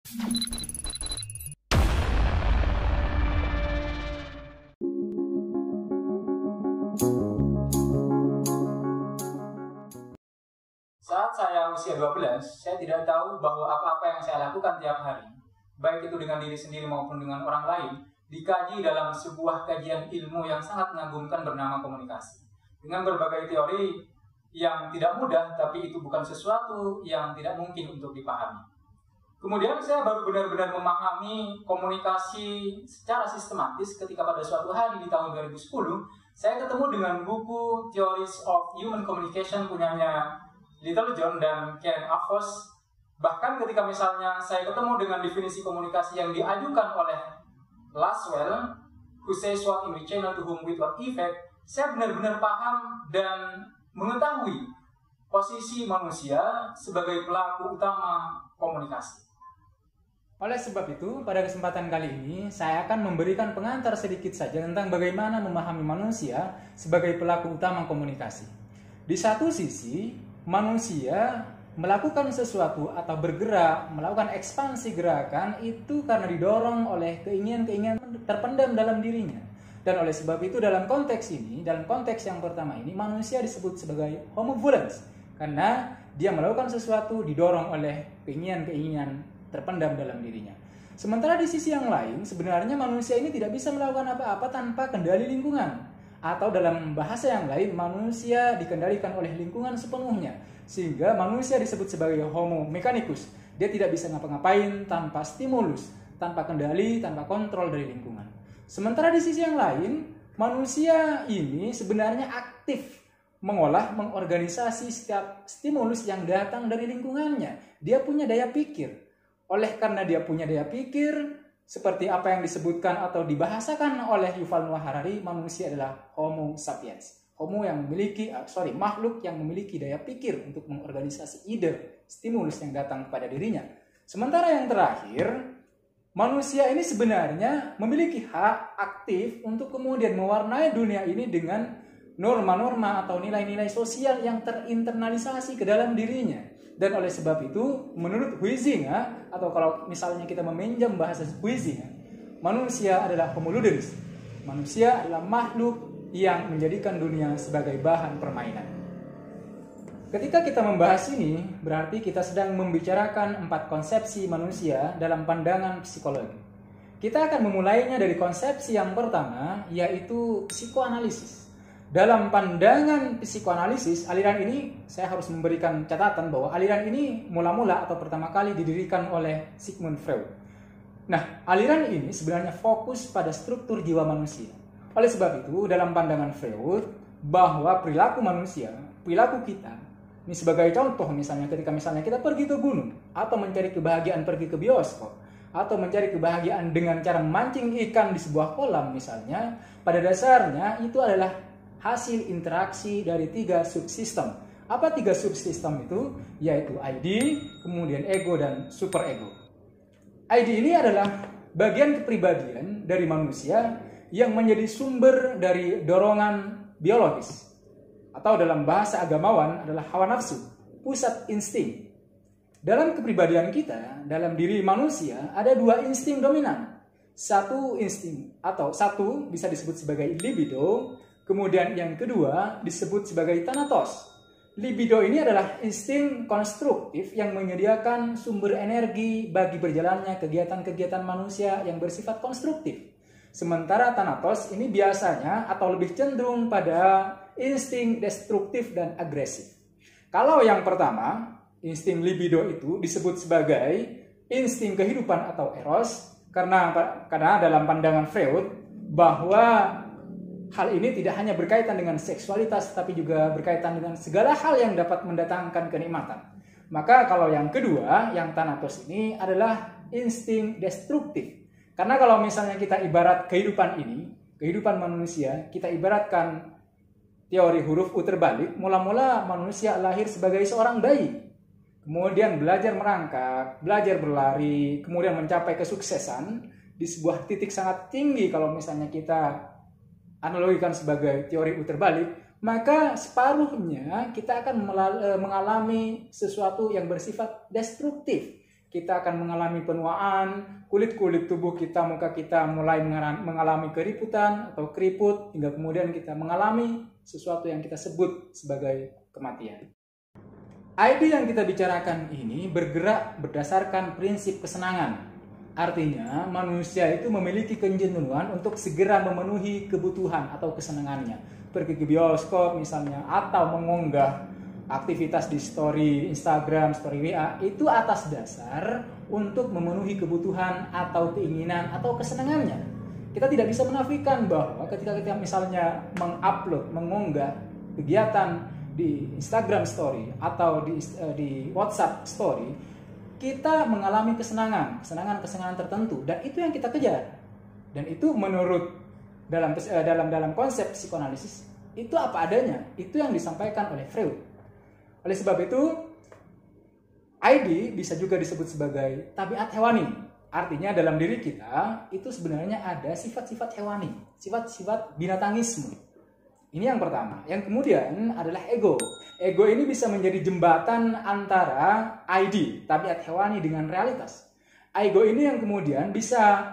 Saat saya usia 12, saya tidak tahu bahwa apa-apa yang saya lakukan tiap hari, baik itu dengan diri sendiri maupun dengan orang lain, dikaji dalam sebuah kajian ilmu yang sangat mengagumkan bernama komunikasi. Dengan berbagai teori yang tidak mudah, tapi itu bukan sesuatu yang tidak mungkin untuk dipahami. Kemudian saya baru benar-benar memahami komunikasi secara sistematis ketika pada suatu hari di tahun 2010, saya ketemu dengan buku Theories of Human Communication punyanya Little John dan Ken Avos. Bahkan ketika misalnya saya ketemu dengan definisi komunikasi yang diajukan oleh Laswell, who says what in which channel to whom with what effect, saya benar-benar paham dan mengetahui posisi manusia sebagai pelaku utama komunikasi. Oleh sebab itu, pada kesempatan kali ini, saya akan memberikan pengantar sedikit saja tentang bagaimana memahami manusia sebagai pelaku utama komunikasi. Di satu sisi, manusia melakukan sesuatu atau bergerak, melakukan ekspansi gerakan itu karena didorong oleh keinginan-keinginan terpendam dalam dirinya. Dan oleh sebab itu dalam konteks ini, dalam konteks yang pertama ini, manusia disebut sebagai homo volens. Karena dia melakukan sesuatu didorong oleh keinginan-keinginan terpendam dalam dirinya. Sementara di sisi yang lain, sebenarnya manusia ini tidak bisa melakukan apa-apa tanpa kendali lingkungan. Atau dalam bahasa yang lain, manusia dikendalikan oleh lingkungan sepenuhnya. Sehingga manusia disebut sebagai homo mechanicus. Dia tidak bisa ngapa-ngapain tanpa stimulus, tanpa kendali, tanpa kontrol dari lingkungan. Sementara di sisi yang lain, manusia ini sebenarnya aktif mengolah, mengorganisasi setiap stimulus yang datang dari lingkungannya. Dia punya daya pikir. Oleh karena dia punya daya pikir, seperti apa yang disebutkan atau dibahasakan oleh Yuval Noah Harari, manusia adalah Homo sapiens. Makhluk yang memiliki daya pikir untuk mengorganisasi ide, stimulus yang datang kepada dirinya. Sementara yang terakhir, manusia ini sebenarnya memiliki hak aktif untuk kemudian mewarnai dunia ini dengan norma-norma atau nilai-nilai sosial yang terinternalisasi ke dalam dirinya. Dan oleh sebab itu, menurut Huizinga, atau kalau misalnya kita meminjam bahasa Huizinga, manusia adalah homo ludens. Manusia adalah makhluk yang menjadikan dunia sebagai bahan permainan. Ketika kita membahas ini, berarti kita sedang membicarakan 4 konsepsi manusia dalam pandangan psikologi. Kita akan memulainya dari konsepsi yang pertama, yaitu psikoanalisis. Dalam pandangan psikoanalisis, aliran ini, saya harus memberikan catatan bahwa aliran ini mula-mula atau pertama kali didirikan oleh Sigmund Freud. Nah, aliran ini sebenarnya fokus pada struktur jiwa manusia. Oleh sebab itu, dalam pandangan Freud, bahwa perilaku manusia, perilaku kita, ini sebagai contoh misalnya ketika kita pergi ke gunung, atau mencari kebahagiaan pergi ke bioskop, atau mencari kebahagiaan dengan cara memancing ikan di sebuah kolam misalnya, pada dasarnya itu adalah hasil interaksi dari 3 subsistem. Apa 3 subsistem itu? Yaitu ID, kemudian ego, dan superego. ID ini adalah bagian kepribadian dari manusia yang menjadi sumber dari dorongan biologis. Atau dalam bahasa agamawan adalah hawa nafsu, pusat insting. Dalam kepribadian kita, dalam diri manusia, ada 2 insting dominan. Satu insting, atau satu bisa disebut sebagai libido, kemudian yang kedua disebut sebagai thanatos. Libido ini adalah insting konstruktif yang menyediakan sumber energi bagi berjalannya kegiatan-kegiatan manusia yang bersifat konstruktif. Sementara thanatos ini biasanya atau lebih cenderung pada insting destruktif dan agresif. Kalau yang pertama, insting libido itu disebut sebagai insting kehidupan atau eros karena dalam pandangan Freud bahwa hal ini tidak hanya berkaitan dengan seksualitas tapi juga berkaitan dengan segala hal yang dapat mendatangkan kenikmatan. Maka kalau yang kedua, yang thanatos ini adalah insting destruktif. Karena kalau misalnya kita ibarat kehidupan ini, kehidupan manusia, kita ibaratkan teori huruf U terbalik, mula-mula manusia lahir sebagai seorang bayi. Kemudian belajar merangkak, belajar berlari, kemudian mencapai kesuksesan di sebuah titik sangat tinggi kalau misalnya kita analogikan sebagai teori U terbalik, maka separuhnya kita akan mengalami sesuatu yang bersifat destruktif. kita akan mengalami penuaan, kulit-kulit tubuh kita, muka kita mulai mengalami keriputan atau keriput, hingga kemudian kita mengalami sesuatu yang kita sebut sebagai kematian. ID yang kita bicarakan ini bergerak berdasarkan prinsip kesenangan. Artinya manusia itu memiliki kecenderungan untuk segera memenuhi kebutuhan atau kesenangannya. Pergi ke bioskop misalnya, atau mengunggah aktivitas di story Instagram, story WA, itu atas dasar untuk memenuhi kebutuhan atau keinginan atau kesenangannya. Kita tidak bisa menafikan bahwa ketika kita misalnya mengupload, mengunggah kegiatan di Instagram story atau di WhatsApp story, kita mengalami kesenangan tertentu, dan itu yang kita kejar. Dan itu menurut dalam konsep psikoanalisis itu apa adanya, itu yang disampaikan oleh Freud. Oleh sebab itu, ID bisa juga disebut sebagai tabiat hewani. Artinya dalam diri kita itu sebenarnya ada sifat-sifat hewani, sifat-sifat binatangisme. Ini yang pertama. Yang kemudian adalah ego. Ego ini bisa menjadi jembatan antara ID, tabiat hewani, dengan realitas. Ego ini yang kemudian bisa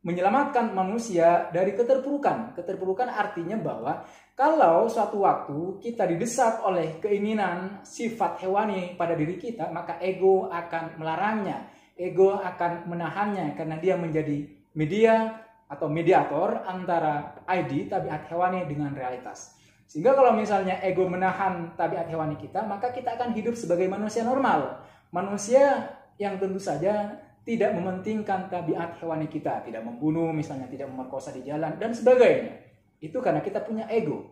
menyelamatkan manusia dari keterpurukan. Keterpurukan artinya bahwa kalau suatu waktu kita didesak oleh keinginan sifat hewani pada diri kita, maka ego akan melarangnya. Ego akan menahannya karena dia menjadi media atau mediator antara ID, tabiat hewani, dengan realitas. Sehingga kalau misalnya ego menahan tabiat hewani kita, maka kita akan hidup sebagai manusia normal. Manusia yang tentu saja tidak mementingkan tabiat hewani kita, tidak membunuh misalnya, tidak memerkosa di jalan, dan sebagainya. Itu karena kita punya ego.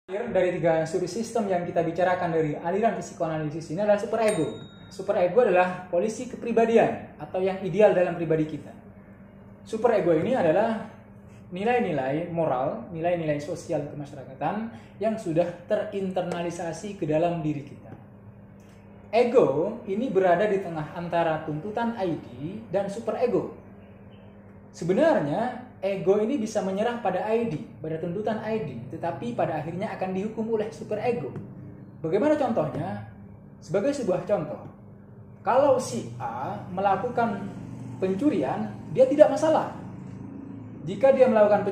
Dari 3 suri sistem yang kita bicarakan dari aliran psikoanalisis ini adalah superego. Superego adalah polisi kepribadian atau yang ideal dalam pribadi kita. Superego ini adalah nilai-nilai moral, nilai-nilai sosial kemasyarakatan yang sudah terinternalisasi ke dalam diri kita. Ego ini berada di tengah antara tuntutan ID dan superego. Sebenarnya ego ini bisa menyerah pada ID, pada tuntutan ID, tetapi pada akhirnya akan dihukum oleh superego. Bagaimana contohnya? Sebagai sebuah contoh, kalau si A melakukan pencurian, dia tidak masalah. Jika dia melakukan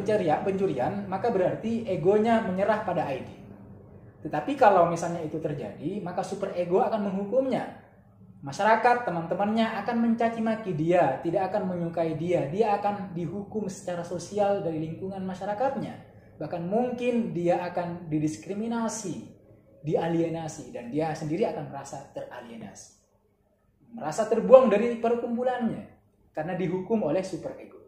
pencurian, maka berarti egonya menyerah pada ID. Tetapi kalau misalnya itu terjadi, maka superego akan menghukumnya. Masyarakat, teman-temannya akan mencaci maki dia, tidak akan menyukai dia. Dia akan dihukum secara sosial dari lingkungan masyarakatnya. Bahkan mungkin dia akan didiskriminasi, dialienasi, dan dia sendiri akan merasa teralienasi. Merasa terbuang dari perkumpulannya karena dihukum oleh superego.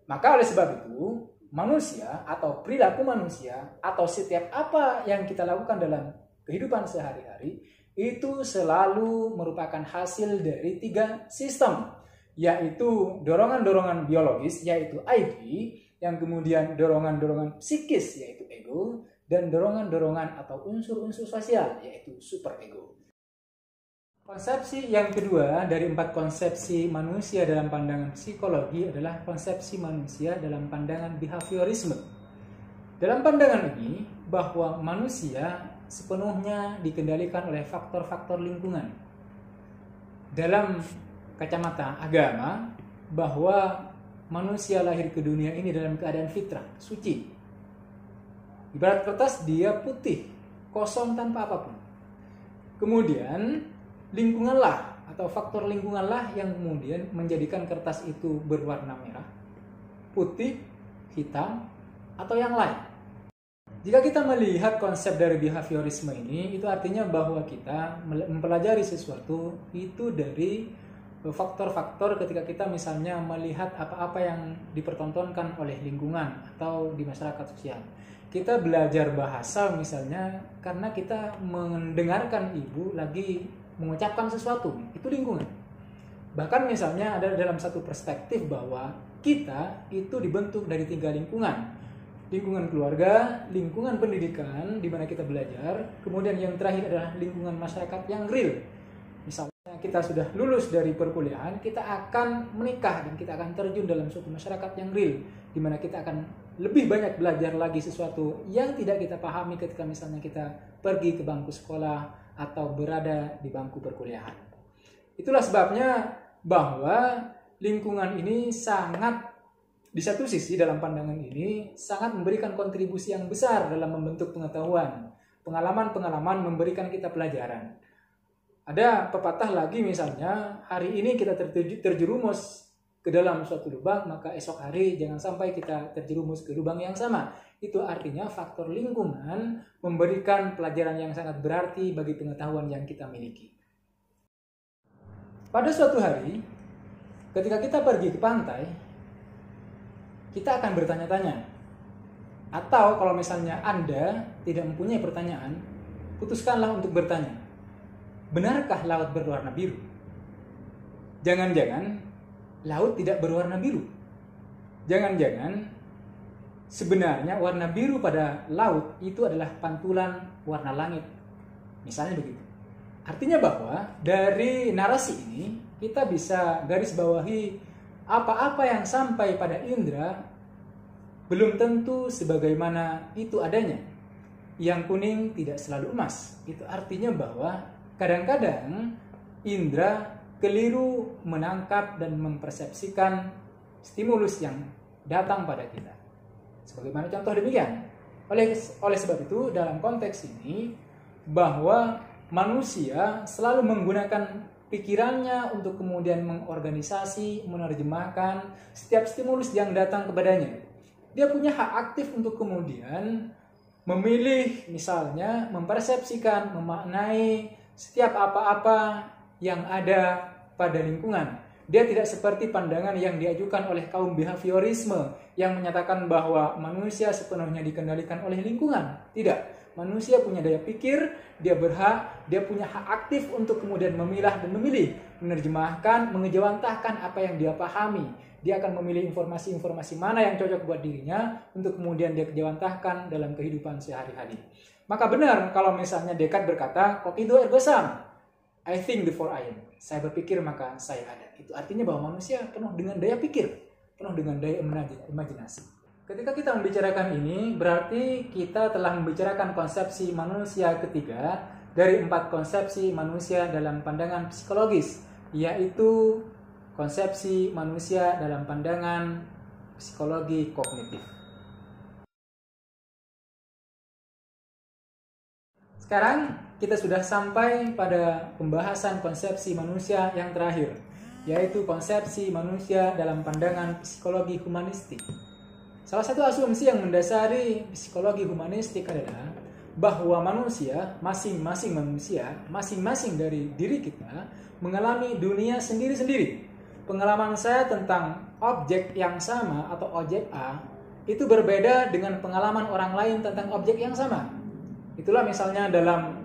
Maka oleh sebab itu, manusia atau perilaku manusia atau setiap apa yang kita lakukan dalam kehidupan sehari-hari itu selalu merupakan hasil dari 3 sistem, yaitu dorongan-dorongan biologis, yaitu ID, yang kemudian dorongan-dorongan psikis, yaitu ego, dan dorongan-dorongan atau unsur-unsur sosial, yaitu superego. Konsepsi yang kedua dari 4 konsepsi manusia dalam pandangan psikologi adalah konsepsi manusia dalam pandangan behaviorisme. Dalam pandangan ini, bahwa manusia sepenuhnya dikendalikan oleh faktor-faktor lingkungan. Dalam kacamata agama, bahwa manusia lahir ke dunia ini dalam keadaan fitrah, suci. Ibarat kertas, dia putih, kosong tanpa apapun. Kemudian lingkunganlah atau faktor lingkunganlah yang kemudian menjadikan kertas itu berwarna merah, putih, hitam, atau yang lain. Jika kita melihat konsep dari behaviorisme ini, itu artinya bahwa kita mempelajari sesuatu itu dari faktor-faktor ketika kita misalnya melihat apa-apa yang dipertontonkan oleh lingkungan atau di masyarakat sosial. Kita belajar bahasa misalnya karena kita mendengarkan ibu lagi mengucapkan sesuatu, itu lingkungan. Bahkan misalnya ada dalam satu perspektif bahwa kita itu dibentuk dari 3 lingkungan. Lingkungan keluarga, lingkungan pendidikan di mana kita belajar, kemudian yang terakhir adalah lingkungan masyarakat yang real. Misalnya kita sudah lulus dari perkuliahan, kita akan menikah dan kita akan terjun dalam suatu masyarakat yang real, di mana kita akan lebih banyak belajar lagi sesuatu yang tidak kita pahami ketika misalnya kita pergi ke bangku sekolah atau berada di bangku perkuliahan. Itulah sebabnya bahwa lingkungan ini sangat, di satu sisi dalam pandangan ini, sangat memberikan kontribusi yang besar dalam membentuk pengetahuan. Pengalaman-pengalaman memberikan kita pelajaran. Ada pepatah lagi misalnya, hari ini kita terjerumus ke dalam suatu lubang, maka esok hari jangan sampai kita terjerumus ke lubang yang sama. Itu artinya faktor lingkungan memberikan pelajaran yang sangat berarti bagi pengetahuan yang kita miliki. Pada suatu hari, ketika kita pergi ke pantai, kita akan bertanya-tanya. Atau kalau misalnya Anda tidak mempunyai pertanyaan, putuskanlah untuk bertanya. Benarkah laut berwarna biru? Jangan-jangan laut tidak berwarna biru. Jangan-jangan sebenarnya warna biru pada laut itu adalah pantulan warna langit. Misalnya begitu. Artinya bahwa dari narasi ini kita bisa garis bawahi apa-apa yang sampai pada indera belum tentu sebagaimana itu adanya. Yang kuning tidak selalu emas. Itu artinya bahwa kadang-kadang indera keliru menangkap dan mempersepsikan stimulus yang datang pada kita. Sebagaimana contoh demikian. Oleh sebab itu dalam konteks ini bahwa manusia selalu menggunakan pikirannya untuk kemudian mengorganisasi, menerjemahkan setiap stimulus yang datang kepadanya. Dia punya hak aktif untuk kemudian memilih, misalnya mempersepsikan, memaknai setiap apa-apa yang ada pada lingkungan. Dia tidak seperti pandangan yang diajukan oleh kaum behaviorisme yang menyatakan bahwa manusia sepenuhnya dikendalikan oleh lingkungan. Tidak. Manusia punya daya pikir, dia berhak, dia punya hak aktif untuk kemudian memilah dan memilih, menerjemahkan, mengejawantahkan apa yang dia pahami. Dia akan memilih informasi-informasi mana yang cocok buat dirinya untuk kemudian dia kejawantahkan dalam kehidupan sehari-hari. Maka benar kalau misalnya Descartes berkata, cogito ergo sum, I think before I am. Saya berpikir maka saya ada. Itu artinya bahwa manusia penuh dengan daya pikir, penuh dengan daya imajinasi. Ketika kita membicarakan ini, berarti kita telah membicarakan konsepsi manusia ketiga dari 4 konsepsi manusia dalam pandangan psikologis, yaitu konsepsi manusia dalam pandangan psikologi kognitif. Sekarang kita sudah sampai pada pembahasan konsepsi manusia yang terakhir, yaitu konsepsi manusia dalam pandangan psikologi humanistik. Salah satu asumsi yang mendasari psikologi humanistik adalah bahwa manusia, masing-masing dari diri kita mengalami dunia sendiri-sendiri. Pengalaman saya tentang objek yang sama atau objek A itu berbeda dengan pengalaman orang lain tentang objek yang sama. Itulah misalnya dalam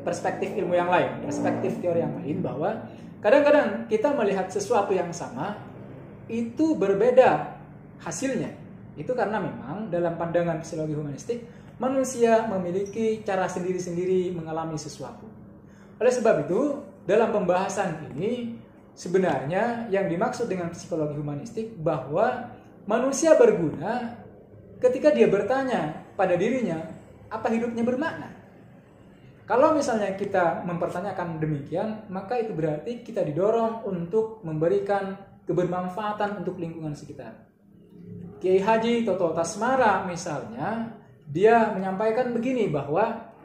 perspektif ilmu yang lain, perspektif teori yang lain, bahwa kadang-kadang kita melihat sesuatu yang sama itu berbeda hasilnya. Itu karena memang dalam pandangan psikologi humanistik, manusia memiliki cara sendiri-sendiri mengalami sesuatu. Oleh sebab itu, dalam pembahasan ini, sebenarnya yang dimaksud dengan psikologi humanistik bahwa manusia berguna ketika dia bertanya pada dirinya, apa hidupnya bermakna? Kalau misalnya kita mempertanyakan demikian, maka itu berarti kita didorong untuk memberikan kebermanfaatan untuk lingkungan sekitar. Kiai Haji Toto Tasmara misalnya, dia menyampaikan begini bahwa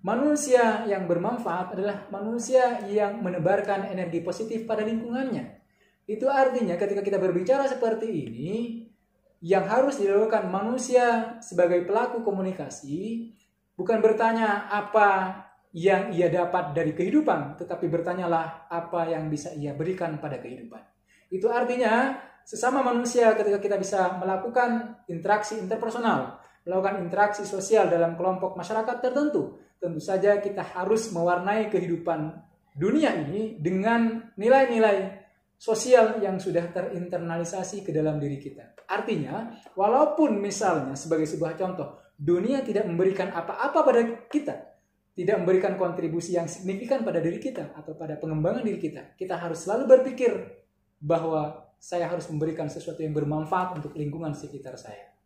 manusia yang bermanfaat adalah manusia yang menebarkan energi positif pada lingkungannya. Itu artinya ketika kita berbicara seperti ini, yang harus dilakukan manusia sebagai pelaku komunikasi bukan bertanya apa yang ia dapat dari kehidupan, tetapi bertanyalah apa yang bisa ia berikan pada kehidupan. Itu artinya sesama manusia ketika kita bisa melakukan interaksi interpersonal, melakukan interaksi sosial dalam kelompok masyarakat tertentu, tentu saja kita harus mewarnai kehidupan dunia ini dengan nilai-nilai sosial yang sudah terinternalisasi ke dalam diri kita. Artinya, walaupun misalnya sebagai sebuah contoh, dunia tidak memberikan apa-apa pada kita, tidak memberikan kontribusi yang signifikan pada diri kita atau pada pengembangan diri kita, kita harus selalu berpikir bahwa saya harus memberikan sesuatu yang bermanfaat untuk lingkungan sekitar saya.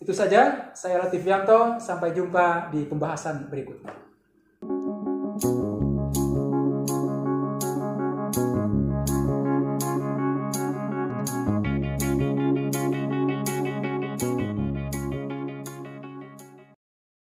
Itu saja, saya Latif Yanto, sampai jumpa di pembahasan berikutnya.